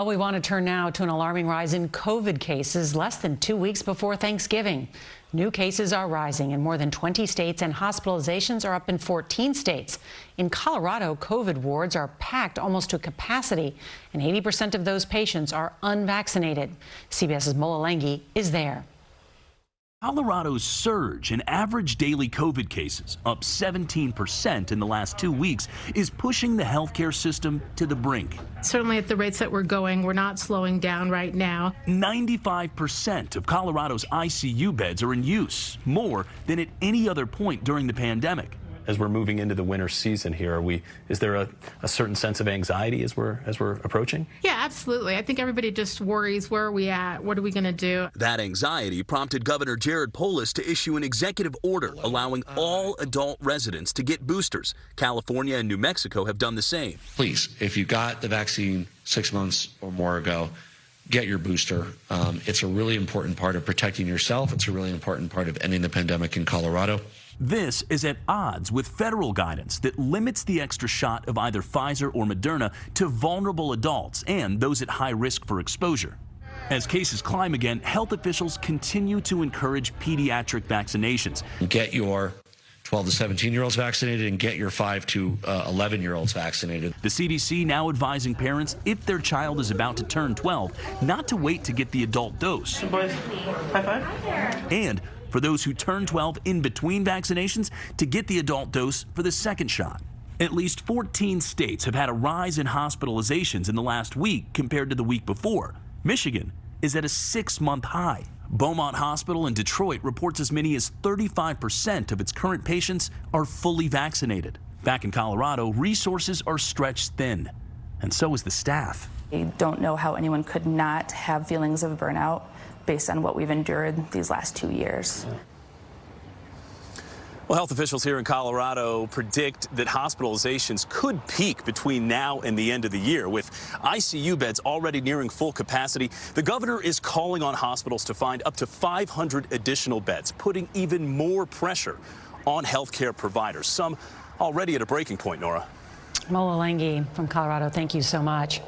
Well, we want to turn now to an alarming rise in COVID cases less than 2 weeks before Thanksgiving. New cases are rising in more than 20 states, and hospitalizations are up in 14 states. In Colorado, COVID wards are packed almost to capacity, and 80% of those patients are unvaccinated. CBS's Mola Lenghi is there. Colorado's surge in average daily COVID cases, up 17% in the last 2 weeks, is pushing the healthcare system to the brink. Certainly at the rates that we're going, we're not slowing down right now. 95% of Colorado's ICU beds are in use, more than at any other point during the pandemic. As we're moving into the winter season here, is there a certain sense of anxiety as we're approaching? Yeah, absolutely. I think everybody just worries, where are we at? What are we going to do? That anxiety prompted Governor Jared Polis to issue an executive order allowing all adult residents to get boosters. California and New Mexico have done the same. Please, if you got the vaccine 6 months or more ago, get your booster. It's a really important part of protecting yourself. It's a really important part of ending the pandemic in Colorado. This is at odds with federal guidance that limits the extra shot of either Pfizer or Moderna to vulnerable adults and those at high risk for exposure. As cases climb again, health officials continue to encourage pediatric vaccinations. Get your 12 to 17-year-olds vaccinated and get your 5 to 11-year-olds vaccinated. The CDC now advising parents, if their child is about to turn 12, not to wait to get the adult dose. Boys, high five. And for those who turn 12 in between vaccinations, to get the adult dose for the second shot. At least 14 states have had a rise in hospitalizations in the last week compared to the week before. Michigan is at a 6-month high. Beaumont Hospital in Detroit reports as many as 35% of its current patients are fully vaccinated. Back in Colorado, resources are stretched thin, and so is the staff. I don't know how anyone could not have feelings of burnout based on what we've endured these last 2 years. Well, health officials here in Colorado predict that hospitalizations could peak between now and the end of the year. With ICU beds already nearing full capacity, the governor is calling on hospitals to find up to 500 additional beds, putting even more pressure on healthcare providers, some already at a breaking point, Nora. Mola Lenghi from Colorado, thank you so much.